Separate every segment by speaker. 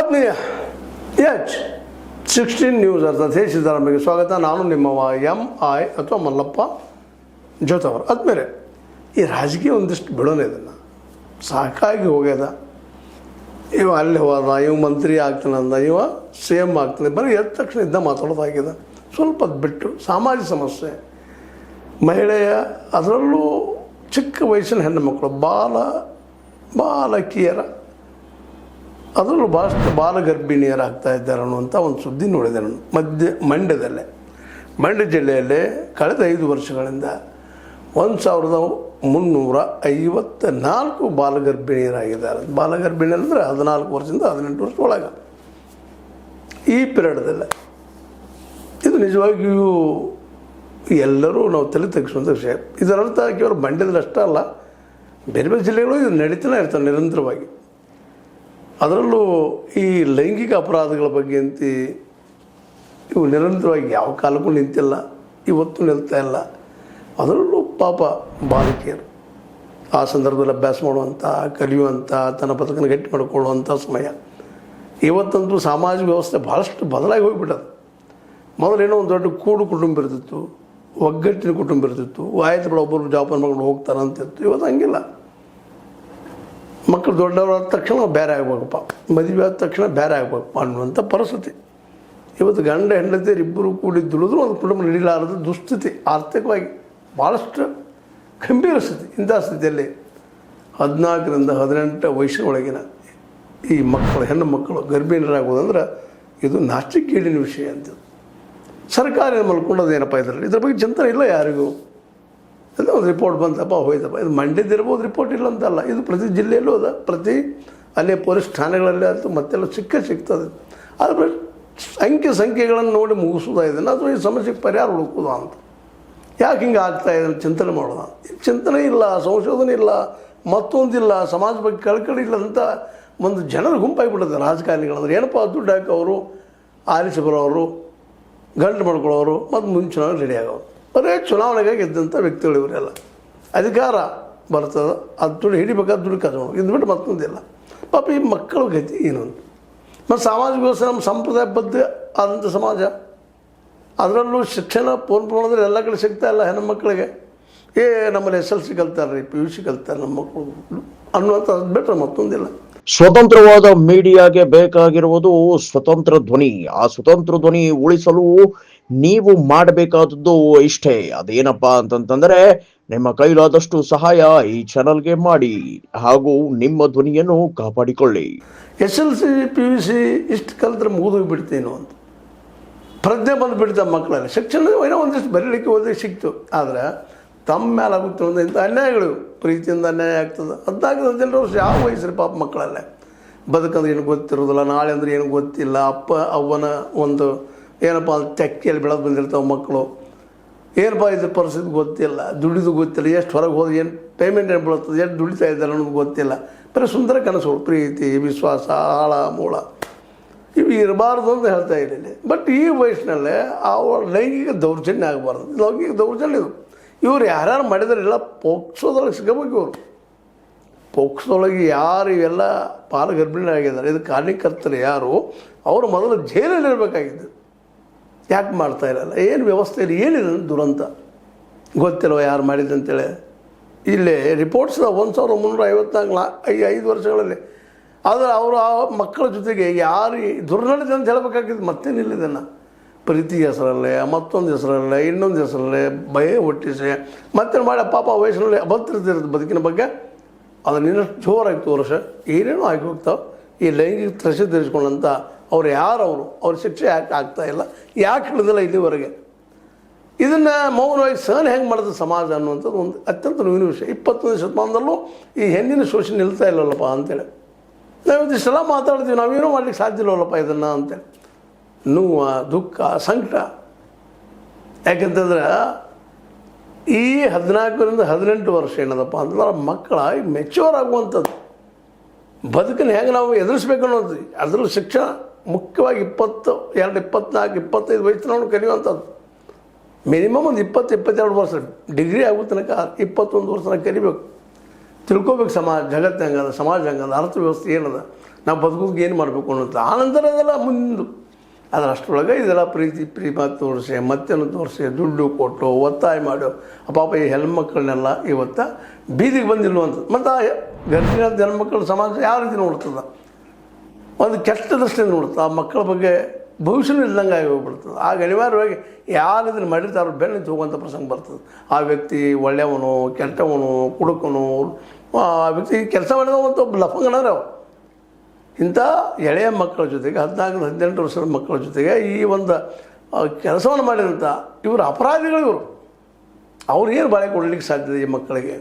Speaker 1: ಆತ್ಮೀಯ H16 news ಅರ್ಥಾತ್ ಹೇ ಸಿದ್ದರಾಮಯ್ಯಗೆ ಸ್ವಾಗತ. ನಾನು ನಿಮ್ಮವ MI ಅಥವಾ ಮಲ್ಲಪ್ಪ ಜೋತವರು. ಆದಮೇಲೆ ಈ ರಾಜಕೀಯ ಒಂದಿಷ್ಟು ಬಿಡೋಣ, ಇದನ್ನು ಸಾಕಾಗಿ ಹೋಗ್ಯದ. ಇವ ಅಲ್ಲಿ ಹೋದ, ಇವ ಮಂತ್ರಿ ಆಗ್ತಾನಂದ, ಇವ CM ಆಗ್ತಾನೆ, ಬರೀ ಎದ್ದ ತಕ್ಷಣ ಇದ್ದ ಮಾತಾಡೋದಾಗಿದೆ. ಸ್ವಲ್ಪ ಬಿಟ್ಟು ಸಾಮಾಜಿಕ ಸಮಸ್ಯೆ, ಮಹಿಳೆಯ ಅದರಲ್ಲೂ ಚಿಕ್ಕ ವಯಸ್ಸಿನ ಹೆಣ್ಣು ಮಕ್ಕಳು ಬಾಲಕಿಯರ ಅದರಲ್ಲೂ ಭಾಳಷ್ಟು ಬಾಲಗರ್ಭಿಣಿಯರಾಗ್ತಾ ಇದ್ದಾರೆ ಅನ್ನುವಂಥ ಒಂದು ಸುದ್ದಿ ನೋಡಿದೆ ನಾನು ಮಂಡ್ಯ ಜಿಲ್ಲೆಯಲ್ಲಿ ಕಳೆದ 5 ವರ್ಷಗಳಿಂದ 1354 ಬಾಲಗರ್ಭಿಣಿಯರಾಗಿದ್ದಾರೆ. ಬಾಲಗರ್ಭಿಣಿ ಅಂದರೆ 14 ವರ್ಷದಿಂದ 18 ವರ್ಷ ಒಳಗೆ. ಈ ಪಿರಿಯಡ್ದಲ್ಲೇ ಇದು ನಿಜವಾಗಿಯೂ ಎಲ್ಲರೂ ನಾವು ತಲೆ ತೆಗೆಸುವಂಥ ವಿಷಯ. ಇದರರ್ಥ ಕೇವಲ ಮಂಡ್ಯದಲ್ಲಿ ಅಷ್ಟೇ ಅಲ್ಲ, ಬೇರೆ ಬೇರೆ ಜಿಲ್ಲೆಗಳು ಇದು ನಡೀತಾನೆ ಇರ್ತಾರೆ ನಿರಂತರವಾಗಿ. ಅದರಲ್ಲೂ ಈ ಲೈಂಗಿಕ ಅಪರಾಧಗಳ ಬಗ್ಗೆ ಅಂತ ಇವು ನಿರಂತರವಾಗಿ ಯಾವ ಕಾಲಕ್ಕೂ ನಿಂತಿಲ್ಲ, ಇವತ್ತು ನಿಲ್ತಾ ಇಲ್ಲ. ಅದರಲ್ಲೂ ಪಾಪ ಬಾಲಕಿಯರು ಆ ಸಂದರ್ಭದಲ್ಲಿ ಅಭ್ಯಾಸ ಮಾಡುವಂಥ, ಕಲಿಯುವಂಥ, ತನ್ನ ಬದುಕನ್ನು ಗಟ್ಟಿ ಮಾಡಿಕೊಳ್ಳುವಂಥ ಸಮಯ. ಇವತ್ತಂತೂ ಸಾಮಾಜಿಕ ವ್ಯವಸ್ಥೆ ಭಾಳಷ್ಟು ಬದಲಾಗಿ ಹೋಗಿಬಿಟ್ಟದು. ಮೊದಲೇನೋ ಒಂದು ದೊಡ್ಡ ಕೂಡು ಕುಟುಂಬ ಇರ್ತಿತ್ತು, ಒಗ್ಗಟ್ಟಿನ ಕುಟುಂಬ ಇರ್ತಿತ್ತು, ಆಯ್ತು ಬಿಡ ಒಬ್ಬರು ಜೋಪಾನ ಮಾಡ್ಕೊಂಡು ಹೋಗ್ತಾರೆ ಅಂತಿತ್ತು. ಇವತ್ತು ಹಂಗಿಲ್ಲ. ಮಕ್ಕಳು ದೊಡ್ಡವರಾದ ತಕ್ಷಣ ಬೇರೆ ಆಗ್ಬೇಕಪ್ಪ, ಮದುವೆ ಆದ ತಕ್ಷಣ ಬೇರೆ ಆಗ್ಬೇಕಪ್ಪ ಅನ್ನುವಂಥ ಪರಿಸ್ಥಿತಿ. ಇವತ್ತು ಗಂಡ ಹೆಂಡತಿಯರು ಇಬ್ಬರು ಕೂಡಿ ದುಡಿದ್ರು ಒಂದು ಕುಟುಂಬ ನಡೀಲಾರದ ದುಸ್ಥಿತಿ, ಆರ್ಥಿಕವಾಗಿ ಭಾಳಷ್ಟು ಗಂಭೀರ ಸ್ಥಿತಿ. ಇಂಥ ಸ್ಥಿತಿಯಲ್ಲಿ 14ರಿಂದ 18 ವಯಸ್ಸಿನ ಒಳಗಿನ ಈ ಮಕ್ಕಳು, ಹೆಣ್ಣು ಮಕ್ಕಳು ಗರ್ಭಿಣಿಯರಾಗೋದಂದ್ರೆ ಇದು ನಾಚಿಕೆಗೇಡಿನ ವಿಷಯ ಅಂತ. ಸರ್ಕಾರ ಮಲ್ಕೊಂಡೋದೇನಪ್ಪ ಇದ್ರ ಬಗ್ಗೆ ಚಿಂತನೆ ಇಲ್ಲ ಯಾರಿಗೂ. ಎಲ್ಲ ಒಂದು ರಿಪೋರ್ಟ್ ಬಂತಪ್ಪ, ಹೋಯ್ತಪ್ಪ. ಇದು ಮಂಡ್ಯದಿರ್ಬೋದು, ರಿಪೋರ್ಟ್ ಇಲ್ಲ ಅಂತಲ್ಲ, ಇದು ಪ್ರತಿ ಜಿಲ್ಲೆಯಲ್ಲೂ ಅದ, ಪ್ರತಿ ಅಲ್ಲೇ ಪೊಲೀಸ್ ಠಾಣೆಗಳಲ್ಲಿ ಆಯಿತು, ಮತ್ತೆಲ್ಲ ಸಿಗ್ತದೆ. ಆದರೆ ಸಂಖ್ಯೆಗಳನ್ನು ನೋಡಿ ಮುಗಿಸೋದ ಇದನ್ನು, ಅಥವಾ ಈ ಸಮಸ್ಯೆಗೆ ಪರಿಹಾರ ಹುಡುಕೋದ ಅಂತ. ಯಾಕೆ ಹಿಂಗೆ ಆಗ್ತಾಯಿದೆ ಚಿಂತನೆ ಮಾಡೋದ. ಚಿಂತನೆ ಇಲ್ಲ, ಸಂಶೋಧನೆ ಇಲ್ಲ, ಮತ್ತೊಂದಿಲ್ಲ, ಸಮಾಜ ಬಗ್ಗೆ ಕಳ್ಕಳಿ ಇಲ್ಲ ಅಂತ ಒಂದು ಜನರ ಗುಂಪಾಗಿಬಿಡುತ್ತೆ ರಾಜಕಾರಣಿಗಳಂದ್ರೆ. ಏನಪ್ಪ ದುಡ್ಡು ಹಾಕೋರು, ಆರಿಸಿ ಬರೋರು, ಗಂಟು ಮಾಡ್ಕೊಳ್ಳೋರು, ಮತ್ತು ಮುಂಚೂಣಿ ರೆಡಿ ಆಗೋರು, ಬರೀ ಚುನಾವಣೆಗೆ ಗೆದ್ದಂಥ ವ್ಯಕ್ತಿಗಳು ಇವರೆಲ್ಲ. ಅಧಿಕಾರ ಬರ್ತದೆ, ಅದು ದುಡ್ಡು ಹಿಡಿಬೇಕಾದ ದುಡ್ಡು ಕಸೋಣ, ಇದು ಬಿಟ್ಟು ಮತ್ತೊಂದಿಲ್ಲ. ಪಾಪ ಈ ಮಕ್ಕಳ ಗತಿ ಏನು ಅಂತ. ಮತ್ತು ಸಾಮಾಜಿಕ ವ್ಯವಸ್ಥೆ ನಮ್ಮ ಸಂಪ್ರದಾಯಬದ್ಧ ಆದಂಥ ಸಮಾಜ, ಅದರಲ್ಲೂ ಶಿಕ್ಷಣ ಪೂರ್ಣ ಪ್ರಮಾಣದಲ್ಲಿ ಎಲ್ಲ ಕಡೆ ಸಿಗ್ತಾ ಇಲ್ಲ ಹೆಣ್ಣು ಮಕ್ಕಳಿಗೆ. ನಮ್ಮಲ್ಲಿ SLC ಕಲ್ತಾರೆ ರೀ, PUC ಕಲ್ತಾರೆ ನಮ್ಮ ಮಕ್ಕಳು ಅನ್ನುವಂಥ ಅದು ಬಿಟ್ಟರೆ ಮತ್ತೊಂದಿಲ್ಲ.
Speaker 2: ಸ್ವತಂತ್ರವಾದ ಮೀಡಿಯಾಗೆ ಬೇಕಾಗಿರುವುದು ಸ್ವತಂತ್ರ ಧ್ವನಿ. ಆ ಸ್ವತಂತ್ರ ಧ್ವನಿ ಉಳಿಸಲು ನೀವು ಮಾಡಬೇಕಾದದ್ದು ಇಷ್ಟೇ. ಅದೇನಪ್ಪಾ ಅಂತಂತಂದ್ರೆ, ನಿಮ್ಮ ಕೈಲಾದಷ್ಟು ಸಹಾಯ ಈ ಚಾನಲ್ಗೆ ಮಾಡಿ ಹಾಗೂ ನಿಮ್ಮ ಧ್ವನಿಯನ್ನು ಕಾಪಾಡಿಕೊಳ್ಳಿ.
Speaker 1: SLC PUC ಇಷ್ಟು ಕಲಿತ್ರೆ ಮುಗಿದೋಗ್ಬಿಡ್ತೇನೋ ಅಂತ ಪ್ರಜ್ಞೆ ಬಂದುಬಿಡ್ತಾವೆ ಮಕ್ಕಳಲ್ಲಿ. ಶಿಕ್ಷಣ ಏನೋ ಒಂದಿಷ್ಟು ಬರೀಲಿಕ್ಕೆ ಓದಲಿಕ್ಕೆ ಸಿಕ್ತು, ಆದರೆ ತಮ್ಮ ಮೇಲೆ ಆಗುತ್ತೆ ಒಂದಿಂಥ ಅನ್ಯಾಯಗಳು, ಪ್ರೀತಿಯಿಂದ ಅನ್ಯಾಯ ಆಗ್ತದೆ. 14-18 ವರ್ಷ ಯಾವ ವಯಸ್ಸು ಪಾಪ ಮಕ್ಕಳಲ್ಲೇ. ಬದುಕಂದ್ರೆ ಏನು ಗೊತ್ತಿರೋದಿಲ್ಲ, ನಾಳೆ ಅಂದ್ರೆ ಏನು ಗೊತ್ತಿಲ್ಲ. ಅಪ್ಪ ಅವ್ವನ ಒಂದು ಏನಪ್ಪ ಅದು ತೆಕ್ಕೆಯಲ್ಲಿ ಬೆಳೆದು ಬಂದಿರ್ತಾವೆ ಮಕ್ಕಳು. ಏನಪ್ಪ ಇದ್ರ ಪರಿಸ್ಥಿತಿ ಗೊತ್ತಿಲ್ಲ, ದುಡಿದು ಗೊತ್ತಿಲ್ಲ, ಎಷ್ಟು ಹೊರಗೆ ಹೋದ್ರೆ ಏನು ಪೇಮೆಂಟ್ ಏನು ಬೀಳ್ತದೆ, ಎಷ್ಟು ದುಡಿತಾ ಇದ್ದಾರೆ ಅನ್ನೋದು ಗೊತ್ತಿಲ್ಲ. ಬರೀ ಸುಂದರ ಕನಸುಗಳು, ಪ್ರೀತಿ, ವಿಶ್ವಾಸ, ಆಳ ಮೂಳ ಇವು ಇರಬಾರ್ದು ಅಂತ ಹೇಳ್ತಾ ಇದ್ದೀನಿ. ಬಟ್ ಈ ವಯಸ್ಸಿನಲ್ಲೇ ಅವರ ಲೈಂಗಿಕ ದೌರ್ಜನ್ಯ ಆಗಬಾರ್ದು. ಲೈಂಗಿಕ ದೌರ್ಜನ್ಯ ಇದು. ಇವ್ರು ಯಾರ್ಯಾರು ಮಾಡಿದಾರೆಲ್ಲ ಪೋಕ್ಸೋದೊಳಗೆ ಸಿಗಬೇಕು. ಇವರು ಪೋಕ್ಸೋದೊಳಗೆ ಯಾರು ಇವೆಲ್ಲ ಬಾಲಗರ್ಭಿಣಿಯಾಗಿದ್ದಾರೆ, ಇದು ಕಾರಣಕರ್ತರು ಯಾರು, ಅವರು ಮೊದಲು ಜೈಲಲ್ಲಿರಬೇಕಾಗಿದ್ದು. ಯಾಕೆ ಮಾಡ್ತಾ ಇರಲ್ಲ, ಏನು ವ್ಯವಸ್ಥೆ ಇಲ್ಲ, ಏನಿದೆ ದುರಂತ ಗೊತ್ತಿಲ್ವ ಯಾರು ಮಾಡಿದಂತೇಳಿ. ಇಲ್ಲಿ ರಿಪೋರ್ಟ್ಸ್ 1354 5 ವರ್ಷಗಳಲ್ಲಿ. ಆದರೆ ಅವರು ಆ ಮಕ್ಕಳ ಜೊತೆಗೆ ಯಾರು ದುರ್ನಡತೆ ಅಂತ ಹೇಳಬೇಕಾಗಿದ್ದು ಮತ್ತೇನಿಲ್ಲ. ಇದನ್ನು ಪ್ರೀತಿ ಹೆಸರಲ್ಲೇ, ಮತ್ತೊಂದು ಹೆಸರಲ್ಲೇ, ಇನ್ನೊಂದು ಹೆಸರಲ್ಲೇ ಭಯ ಹುಟ್ಟಿಸಿ ಮತ್ತೆ ಮಾಡಿ ಪಾಪ ವಯಸ್ಸಿನಲ್ಲಿ ಅಭದ್ರತೆ ಬದುಕಿನ ಬಗ್ಗೆ ಅದನ್ನು ಇನ್ನಷ್ಟು ಜೋರಾಗಿ ತೋರಿಸ ಏನೇನೋ ಆಗಿ ಹೋಗ್ತಾವೆ. ಈ ಲೈಂಗಿಕ ತ್ರಸ ಧರಿಸ್ಕೊಂಡಂಥ ಅವ್ರು ಯಾರವರು, ಅವ್ರ ಶಿಕ್ಷೆ ಯಾಕೆ ಆಗ್ತಾಯಿಲ್ಲ, ಯಾಕೆ ಹಿಡಿದಿಲ್ಲ ಇಲ್ಲಿವರೆಗೆ, ಇದನ್ನು ಮೌನವಾಗಿ ಸಹನೆ ಹೆಂಗೆ ಮಾಡಿದ ಸಮಾಜ ಅನ್ನುವಂಥದ್ದು ಒಂದು ಅತ್ಯಂತ ನೋವಿನ ವಿಷಯ. 21ನೇ ಶತಮಾನದಲ್ಲೂ ಈ ಹೆಣ್ಣಿನ ಶೋಷಣೆ ನಿಲ್ತಾ ಇಲ್ಲವಲ್ಲಪ್ಪ ಅಂತೇಳಿ ನಾವು ಇದಿಷ್ಟೆಲ್ಲ ಮಾತಾಡ್ತೀವಿ. ನಾವೇನೋ ಮಾಡ್ಲಿಕ್ಕೆ ಸಾಧ್ಯ ಇಲ್ಲವಲ್ಲಪ್ಪ ಇದನ್ನು ಅಂತೇಳಿ ನೋವು, ದುಃಖ, ಸಂಕಟ. ಯಾಕೆಂತಂದ್ರೆ ಈ 14ರಿಂದ 18 ವರ್ಷ ಏನದಪ್ಪ ಅಂತಂದ್ರೆ ಮಕ್ಕಳ ಮೆಚ್ಯೂರ್ ಆಗುವಂಥದ್ದು, ಬದುಕನ್ನು ಹೆಂಗೆ ನಾವು ಎದುರಿಸ್ಬೇಕು ಅನ್ನೋದು. ಅದರಲ್ಲೂ ಶಿಕ್ಷಣ ಮುಖ್ಯವಾಗಿ 22, 24, 25 ವಯಸ್ಸಿನವನು ಕಲಿಯುವಂಥದ್ದು. ಮಿನಿಮಮ್ ಒಂದು 20-22 ವರ್ಷ ಡಿಗ್ರಿ ಆಗೋ ತನಕ 21 ವರ್ಷ ತನಕ ಕಲಿಬೇಕು. ತಿಳ್ಕೊಬೇಕು ಸಮಾಜ ಜಗತ್ತು ಹೆಂಗದ, ಸಮಾಜ ಹೆಂಗದ, ಅರ್ಥವ್ಯವಸ್ಥೆ ಏನದ, ನಾವು ಬದುಕೋದಕ್ಕೆ ಏನು ಮಾಡಬೇಕು ಅನ್ನೋದು ಆನಂತರ ಅದೆಲ್ಲ ಮುಂದೆ ಆದರೆ ಅಷ್ಟರೊಳಗೆ ಇದೆಲ್ಲ ಪ್ರೀತಿ ತೋರಿಸಿ ಮತ್ತೇನು ತೋರಿಸಿ ದುಡ್ಡು ಕೊಟ್ಟು ಒತ್ತಾಯ ಮಾಡು ಪಾಪ ಈ ಹೆಣ್ಮಕ್ಳನ್ನೆಲ್ಲ ಇವತ್ತು ಬೀದಿಗೆ ಬಂದಿಲ್ವಂತ ಮತ್ತು ಆ ಗರ್ಭಿಣಿ ಹೆಣ್ಮಕ್ಳು ಸಮಾಜ ಯಾವ ರೀತಿ ನೋಡ್ತದೆ ಒಂದು ಕೆಟ್ಟ ದೃಷ್ಟಿಯಿಂದ ನೋಡ್ತದೆ ಆ ಮಕ್ಕಳ ಬಗ್ಗೆ ಭವಿಷ್ಯನೂ ಇಲ್ದಂಗೆ ಆಗಿ ಹೋಗ್ಬಿಡ್ತದೆ ಆಗ ಅನಿವಾರ್ಯವಾಗಿ ಯಾರು ಇದನ್ನು ಮಾಡಿರ್ತಾರೆ ಅವ್ರು ಬೆನ್ನು ಹೋಗುವಂಥ ಪ್ರಸಂಗ ಬರ್ತದೆ ಆ ವ್ಯಕ್ತಿ ಒಳ್ಳೆಯವನು ಕೆಟ್ಟವನು ಕುಡುಕನು ಆ ವ್ಯಕ್ತಿ ಕೆಲಸ ಮಾಡಿದವಂತ ಒಬ್ಬ ಲಫಂಗನರ ಇಂಥ ಎಳೆಯ ಮಕ್ಕಳ ಜೊತೆಗೆ 14-18 ವರ್ಷದ ಮಕ್ಕಳ ಜೊತೆಗೆ ಈ ಒಂದು ಕೆಲಸವನ್ನು ಮಾಡಿದಂಥ ಇವರು ಅಪರಾಧಿಗಳು ಇವರು ಅವ್ರಿಗೇನು ಬಾಳೆ ಕೊಡಲಿಕ್ಕೆ ಸಾಧ್ಯತೆ ಈ ಮಕ್ಕಳಿಗೆ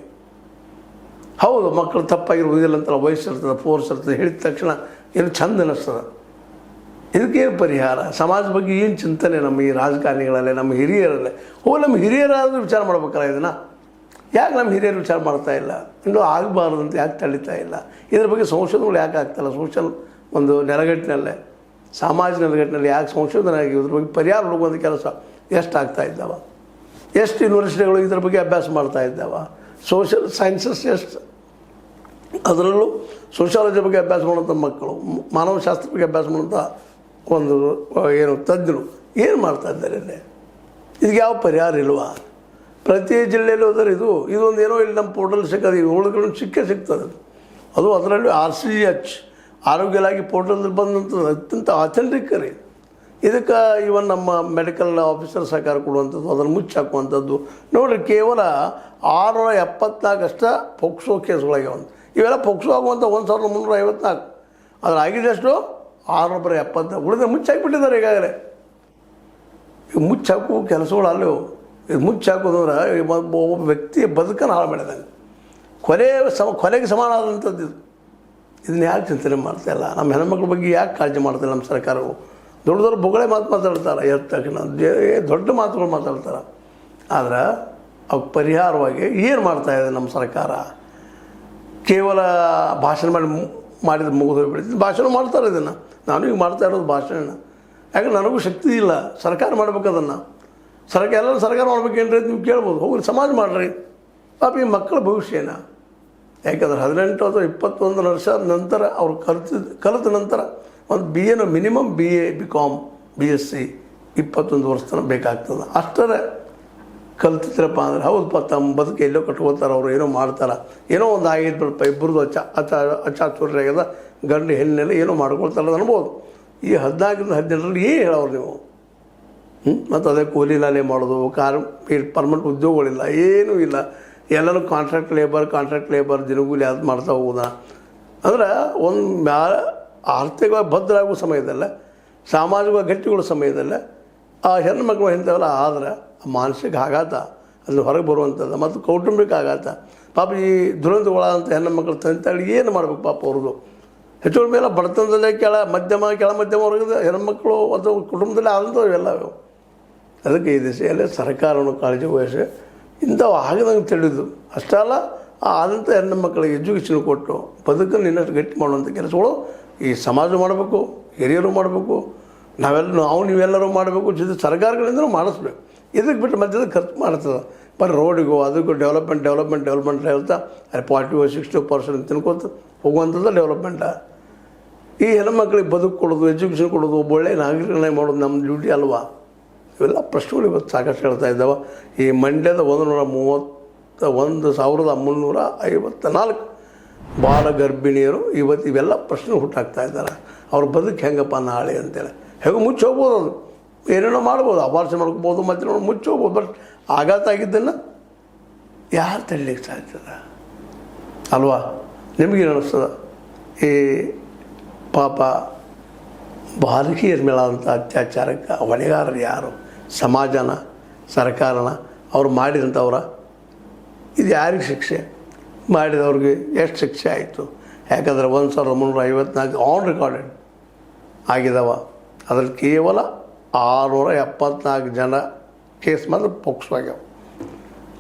Speaker 1: ಹೌದು ಮಕ್ಕಳು ತಪ್ಪಾಗಿರ್ಬೋದಿಲ್ಲ ಅಂತಲ್ಲ ವಯಸ್ಸಿರ್ತದೆ ಫೋರ್ಸ್ ಇರ್ತದೆ ಹೇಳಿದ ತಕ್ಷಣ ಏನು ಚಂದ ಅನ್ನಿಸ್ತದೆ ಇದಕ್ಕೇನು ಪರಿಹಾರ ಸಮಾಜ ಬಗ್ಗೆ ಏನು ಚಿಂತನೆ ನಮ್ಮ ಈ ರಾಜಕಾರಣಿಗಳಲ್ಲೇ ನಮ್ಮ ಹಿರಿಯರಲ್ಲೇ ನಮ್ಮ ಹಿರಿಯರಾದರೂ ವಿಚಾರ ಮಾಡ್ಬೇಕಲ್ಲ ಇದನ್ನು ಯಾಕೆ ನಮ್ಮ ಹಿರಿಯರು ವಿಚಾರ ಮಾಡ್ತಾ ಇಲ್ಲ ಇನ್ನೂ ಆಗಬಾರ್ದಂತ ಯಾಕೆ ತಳೀತಾ ಇಲ್ಲ ಇದ್ರ ಬಗ್ಗೆ ಸಂಶೋಧನೆಗಳು ಯಾಕೆ ಆಗ್ತಾಯಿಲ್ಲ ಸೋಷಲ್ ಒಂದು ನೆಲಗಟ್ಟಿನಲ್ಲೇ ಸಾಮಾಜಿಕ ನೆಲಗಟ್ಟಿನಲ್ಲಿ ಯಾಕೆ ಸಂಶೋಧನೆ ಆಗಿ ಇದ್ರ ಬಗ್ಗೆ ಪರಿಹಾರ ಹುಡುಕುವಂಥ ಕೆಲಸ ಎಷ್ಟು ಆಗ್ತಾ ಇದ್ದಾವ ಎಷ್ಟು ಯೂನಿವರ್ಸಿಟಿಗಳು ಇದ್ರ ಬಗ್ಗೆ ಅಭ್ಯಾಸ ಮಾಡ್ತಾ ಇದ್ದಾವ ಸೋಷಿಯಲ್ ಸೈನ್ಸಸ್ ಎಷ್ಟು ಅದರಲ್ಲೂ ಸೋಷಾಲಜಿ ಬಗ್ಗೆ ಅಭ್ಯಾಸ ಮಾಡುವಂಥ ಮಕ್ಕಳು ಮಾನವಶಾಸ್ತ್ರ ಬಗ್ಗೆ ಅಭ್ಯಾಸ ಮಾಡುವಂಥ ಒಂದು ಏನು ತಜ್ಞರು ಏನು ಮಾಡ್ತಾ ಇದ್ದಾರೆ ಇಲ್ಲಿ ಇದಕ್ಕೆ ಯಾವ ಪರಿಹಾರ ಇಲ್ವಾ ಪ್ರತಿ ಜಿಲ್ಲೆಯಲ್ಲಿ ಹೋದರೆ ಇದೊಂದು ಏನೋ ಇಲ್ಲಿ ನಮ್ಮ ಪೋರ್ಟಲ್ ಸಿಗೋದು ಈ ಉಳಿದುಗಳನ್ನು ಸಿಗ್ತದೆ ಅದು ಅದರಲ್ಲಿ RCH ಆರೋಗ್ಯ ಇಲಾಖೆ ಪೋರ್ಟಲ್ ಬಂದಂಥದ್ದು ಅತ್ಯಂತ ಅಥೆಂಟಿಕ್ ರೀ ಇದಕ್ಕೆ ಇವನ್ ನಮ್ಮ ಮೆಡಿಕಲ್ ಆಫೀಸರ್ ಸಹಕಾರ ಕೊಡುವಂಥದ್ದು ಅದನ್ನು ಮುಚ್ಚಾಕುವಂಥದ್ದು ನೋಡಿರಿ ಕೇವಲ 674 ಅಷ್ಟ ಪೋಕ್ಸೋ ಕೇಸ್ಗಳಾಗ್ಯಾವಂತ ಇವೆಲ್ಲ ಪೋಕ್ಸೋ ಆಗುವಂಥ 1354 ಅದ್ರ ಆಗಿದೆ ಎಷ್ಟು 670 ಉಳಿದ್ರೆ ಮುಚ್ಚಾಕಿಬಿಟ್ಟಿದ್ದಾರೆ ಈಗಾಗಲೇ ಈಗ ಮುಚ್ಚಾಕುವ ಕೆಲಸಗಳು ಅಲ್ಲವು ಇದು ಮುಚ್ಚಾಕೋದಂದ್ರೆ ಒಬ್ಬ ವ್ಯಕ್ತಿಯ ಬದುಕನ್ನು ಹಾಳು ಮಾಡಿದಂಗೆ ಕೊಲೆಗೆ ಸಮಾನ ಆದಂಥದ್ದು ಇದನ್ನ ಯಾಕೆ ಚಿಂತನೆ ಮಾಡ್ತಾಯಿಲ್ಲ ನಮ್ಮ ಹೆಣ್ಮಕ್ಳ ಬಗ್ಗೆ ಯಾಕೆ ಕಾಳಜಿ ಮಾಡ್ತಾಯಿಲ್ಲ ನಮ್ಮ ಸರ್ಕಾರವು ದೊಡ್ಡ ಬೊಗಳೆ ಮಾತಾಡ್ತಾರೆ ಎದ್ದ ತಕ್ಷಣ ದೊಡ್ಡ ಮಾತುಗಳು ಮಾತಾಡ್ತಾರೆ ಆದ್ರೆ ಅವ್ಕೆ ಪರಿಹಾರವಾಗಿ ಏನು ಮಾಡ್ತಾಯಿದೆ ನಮ್ಮ ಸರ್ಕಾರ ಕೇವಲ ಭಾಷಣ ಮಾಡಿದ್ರೆ ಮುಗಿದು ಹೋಗ್ಬಿಡ್ತೀನಿ ಭಾಷಣ ಮಾಡ್ತಾರೆ ಇದನ್ನು ನಾನು ಈಗ ಮಾಡ್ತಾ ಇರೋದು ಭಾಷಣ ಯಾಕಂದ್ರೆ ನನಗೂ ಶಕ್ತಿ ಇಲ್ಲ ಸರ್ಕಾರ ಮಾಡ್ಬೇಕು ಅದನ್ನು ಎಲ್ಲರೂ ಸರ್ಕಾರ ಮಾಡ್ಬೇಕೇನ್ರಿ ನೀವು ಕೇಳ್ಬೋದು ಹೋಗಿ ಸಮಾಜ ಮಾಡಿರಿ ಪಾಪ ಈ ಮಕ್ಕಳ ಭವಿಷ್ಯನ ಯಾಕಂದ್ರೆ 18 ಅಥವಾ 21 ವರ್ಷ ನಂತರ ಅವ್ರು ಕಲಿತ ನಂತರ ಒಂದು BA minimum BA BCom BSc 21 ವರ್ಷ ತನಕ ಬೇಕಾಗ್ತದೆ ಅಷ್ಟರೇ ಕಲ್ತಿದ್ರಪ್ಪ ಅಂದ್ರೆ ಹೌದಪ್ಪ ತಮ್ಮ ಬದುಕು ಎಲ್ಲೋ ಕಟ್ಕೋತಾರೆ ಅವರು ಏನೋ ಮಾಡ್ತಾರೆ ಏನೋ ಒಂದು ಆಗಿದ್ರಪ್ಪ ಇಬ್ಬರದು ಅಚಾತುರ್ಯ ಆಗ್ಯದ ಗಂಡು ಹೆಣ್ಣೆಲ್ಲ ಏನೋ ಮಾಡ್ಕೊಳ್ತಾರೆ ಅನ್ಬೋದು ಈ 14-17 ಏನು ಹೇಳೋರು ನೀವು ಮತ್ತು ಅದೇ ಕೂಲಿ ನಾಲೆ ಮಾಡೋದು ಪರ್ಮನೆಂಟ್ ಉದ್ಯೋಗಗಳಿಲ್ಲ ಏನೂ ಇಲ್ಲ ಎಲ್ಲರೂ ಕಾಂಟ್ರಾಕ್ಟ್ ಲೇಬರ್ ದಿನಗೂಲಿ ಅದು ಮಾಡ್ತಾ ಹೋಗೋದಾ ಅಂದ್ರೆ ಒಂದು ಆರ್ಥಿಕವಾಗಿ ಭದ್ರ ಆಗೋ ಸಮಯದಲ್ಲೇ ಸಾಮಾಜಿಕವಾಗಿ ಗಟ್ಟಿಗೊಳ್ಳೋ ಸಮಯದಲ್ಲೇ ಆ ಹೆಣ್ಣುಮಕ್ಳು ಇಂಥವೆಲ್ಲ ಆದ್ರೆ ಮಾನಸಿಕ ಆಘಾತ ಅದು ಹೊರಗೆ ಬರುವಂಥದ್ದು ಮತ್ತು ಕೌಟುಂಬಿಕ ಆಘಾತ ಪಾಪ ಈ ದುರಂತಗಳಾದಂಥ ಹೆಣ್ಣುಮಕ್ಳು ತಂತಾಳಿ ಏನು ಮಾಡ್ಬೇಕು ಪಾಪ ಅವ್ರದ್ದು ಹೆಚ್ಚು ಮೇಲೆ ಬಡತನದಲ್ಲೇ ಕೆಳ ಮಧ್ಯಮ ವರ್ಗದ ಹೆಣ್ಮಕ್ಳು ಅಥವಾ ಕುಟುಂಬದಲ್ಲೇ ಆದಂಥವು ಇವೆಲ್ಲ ಅದಕ್ಕೆ ಈ ದಿಸೆಯಲ್ಲೇ ಸರ್ಕಾರವನ್ನು ಕಾಳಜಿ ವಹಿಸಿ ಇಂಥವು ಆಗದಂಗೆ ತಿಳಿದು ಅಷ್ಟೇ ಅಲ್ಲ ಆದಂಥ ಹೆಣ್ಣು ಮಕ್ಕಳಿಗೆ ಎಜುಕೇಷನ್ ಕೊಟ್ಟು ಬದುಕನ್ನು ಇನ್ನಷ್ಟು ಗಟ್ಟಿ ಮಾಡುವಂಥ ಕೆಲಸಗಳು ಈ ಸಮಾಜ ಮಾಡಬೇಕು ಹಿರಿಯರು ಮಾಡಬೇಕು ನೀವೆಲ್ಲರೂ ಮಾಡಬೇಕು ಜೊತೆ ಸರ್ಕಾರಗಳಿಂದಲೂ ಮಾಡಿಸ್ಬೇಕು ಇದಕ್ಕೆ ಬಿಟ್ಟು ಮಧ್ಯದ ಖರ್ಚು ಮಾಡ್ತದೆ ಬರೀ ರೋಡಿಗೂ ಅದಕ್ಕೂ ಡೆವಲಪ್ಮೆಂಟ್ ಹೇಳ್ತಾ ಅಲ್ಲಿ 40-60% ತಿನ್ಕೋತ ಹೋಗುವಂಥದ್ದು ಡೆವಲಪ್ಮೆಂಟ ಈ ಹೆಣ್ಮಕ್ಳಿಗೆ ಬದುಕು ಕೊಡೋದು ಎಜುಕೇಷನ್ ಕೊಡೋದು ಒಬ್ಬ ಒಳ್ಳೆಯ ನಾಗರಿಕರನ್ನಾಗಿ ಮಾಡೋದು ನಮ್ಮ ಡ್ಯೂಟಿ ಅಲ್ವಾ ಇವೆಲ್ಲ ಪ್ರಶ್ನೆಗಳು ಇವತ್ತು ಸಾಕಷ್ಟು ಹೇಳ್ತಾ ಇದ್ದಾವೆ ಈ ಮಂಡ್ಯದ 131,354 ಬಾಲ ಗರ್ಭಿಣಿಯರು ಇವತ್ತು ಇವೆಲ್ಲ ಪ್ರಶ್ನೆ ಹುಟ್ಟಾಕ್ತಾ ಇದ್ದಾರೆ ಅವ್ರ ಬದುಕು ಹೆಂಗಪ್ಪ ನಾಳೆ ಅಂತೇಳಿ ಹೇಗೆ ಮುಚ್ಚಿ ಹೋಗ್ಬೋದು ಅದು ಏನೇನೋ ಮಾಡ್ಬೋದು ಅಪಾರ್ಷನ್ ಮಾಡ್ಕೋಬೋದು ಮತ್ತು ಮುಚ್ಚಿ ಹೋಗ್ಬೋದು ಬಟ್ ಆಘಾತ ಆಗಿದ್ದನ್ನು ಯಾರು ತಡಲಿಕ್ಕೆ ಸಾಧ್ಯ ಅಲ್ವಾ ನಿಮಗೇನು ಅನ್ನಿಸ್ತದೆ ಈ ಪಾಪ ಬಾಲಕಿಯರ ಮೇಲಾದಂಥ ಅತ್ಯಾಚಾರಕ್ಕೆ ಹೊಣೆಗಾರರು ಯಾರು ಸಮಾಜನ ಸರ್ಕಾರನ ಅವ್ರು ಮಾಡಿದಂಥವ್ರ ಇದು ಯಾರಿಗೆ ಶಿಕ್ಷೆ ಮಾಡಿದವ್ರಿಗೆ ಎಷ್ಟು ಶಿಕ್ಷೆ ಆಯಿತು ಯಾಕಂದರೆ 1,354 ಆನ್ ರೆಕಾರ್ಡೆಡ್ ಆಗಿದ್ದಾವ ಅದ್ರಲ್ಲಿ ಕೇವಲ 674 ಜನ ಕೇಸ್ ಮಾತ್ರ ಪೋಕ್ಸೋ ಆಗ್ಯಾವ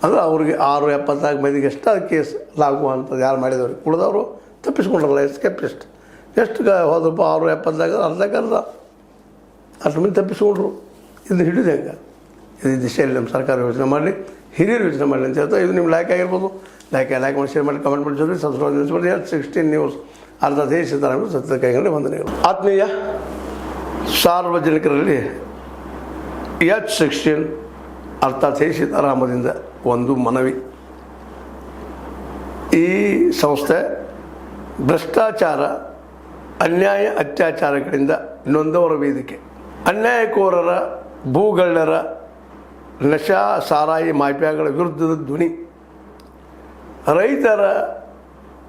Speaker 1: ಅಂದರೆ ಅವ್ರಿಗೆ 674 ಮಂದಿಗೆ ಎಷ್ಟು ಅದು ಕೇಸ್ ಲಾಗುವಂಥದ್ದು ಯಾರು ಮಾಡಿದವ್ರಿಗೆ ಉಳಿದವರು ತಪ್ಪಿಸ್ಕೊಂಡ್ರಲ್ಲ ಎಸ್ಕೇಪಿಸ್ಟ್ ಎಷ್ಟು ಹೋದಪ್ಪ 674 ಅಷ್ಟು ಮಂದಿ ತಪ್ಪಿಸ್ಕೊಂಡ್ರು ಇದನ್ನು ಹಿಡಿದು ಹೆಂಗೆ ಇದು ದಿಶೆಯಲ್ಲಿ ನಮ್ಮ ಸರ್ಕಾರ ಯೋಚನೆ ಮಾಡಲಿ ಹಿರಿಯರು ಯೋಚನೆ ಮಾಡಲಿ ಅಂತ ಹೇಳ್ತಾ ಇದು ನಿಮ್ಮ ಲೈಕ್ ಆಗಿರ್ಬೋದು ಲೈಕ್ ಮಾಡಿ ಶೇರ್ ಮಾಡಿ ಕಮೆಂಟ್ ಮಾಡಿ ಜೊತೆ ಸಬ್ಸ್ಕ್ರೈಬ್ ಮಾಡಿ 16 ನ್ಯೂಸ್ ಅರ್ಥಾತ್ ಹೇ ಸೀತಾರಾಮ ಸತ್ಯದ ಕೈಗೊಂಡು ವಂದನೆಗಳು. ಆತ್ಮೀಯ ಸಾರ್ವಜನಿಕರಲ್ಲಿ H16 ಅರ್ಥಾತ್ ಹೇ ಸೀತಾರಾಮದಿಂದ ಒಂದು ಮನವಿ. ಈ ಸಂಸ್ಥೆ ಭ್ರಷ್ಟಾಚಾರ, ಅನ್ಯಾಯ, ಅತ್ಯಾಚಾರಗಳಿಂದ ನೊಂದವರ ವೇದಿಕೆ. ಅನ್ಯಾಯಕೋರರ, ಭೂಗಳ್ಳರ, ನಶಾ ಸಾರಾಯಿ ಮಾಫಿಯಾಗಳ ವಿರುದ್ಧದ ಧ್ವನಿ. ರೈತರ,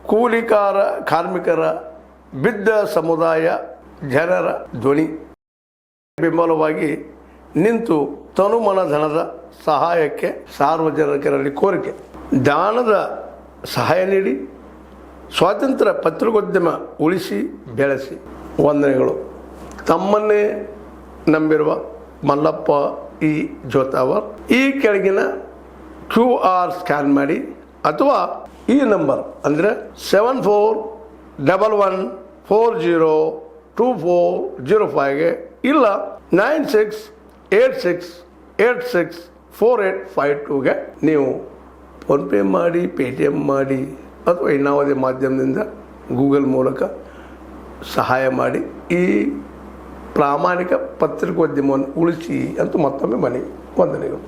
Speaker 1: ಕೂಲಿಕಾರ, ಕಾರ್ಮಿಕರ, ಬಿದ್ದ ಸಮುದಾಯ ಜನರ ಧ್ವನಿ. ಬೆಂಬಲವಾಗಿ ನಿಂತು ತನುಮನ ಧನದ ಸಹಾಯಕ್ಕೆ ಸಾರ್ವಜನಿಕರಲ್ಲಿ ಕೋರಿಕೆ. ದಾನದ ಸಹಾಯ ನೀಡಿ ಸ್ವಾತಂತ್ರ್ಯ ಪತ್ರಿಕೋದ್ಯಮ ಉಳಿಸಿ ಬೆಳೆಸಿ. ವಂದನೆಗಳು. ತಮ್ಮನ್ನೇ ನಂಬಿರುವ ಮಲ್ಲಪ್ಪ ಇ ಜೋತಾವರ್. ಈ ಕೆಳಗಿನ QR ಸ್ಕ್ಯಾನ್ ಮಾಡಿ ಅಥವಾ ಈ ನಂಬರ್ ಅಂದರೆ 7411402405ಗೆ ಇಲ್ಲ 9686864852ಗೆ ನೀವು ಫೋನ್ಪೇ ಮಾಡಿ, ಪೇಟಿಎಮ್ ಮಾಡಿ ಅಥವಾ ಇನ್ನಾವುದೇ ಮಾಧ್ಯಮದಿಂದ ಗೂಗಲ್ ಮೂಲಕ ಸಹಾಯ ಮಾಡಿ ಈ ಪ್ರಾಮಾಣಿಕ ಪತ್ರಿಕೋದ್ಯಮವನ್ನು ಉಳಿಸಿ ಅಂತ ಮತ್ತೊಮ್ಮೆ ಮನವಿ. ವಂದನೆಗಳು.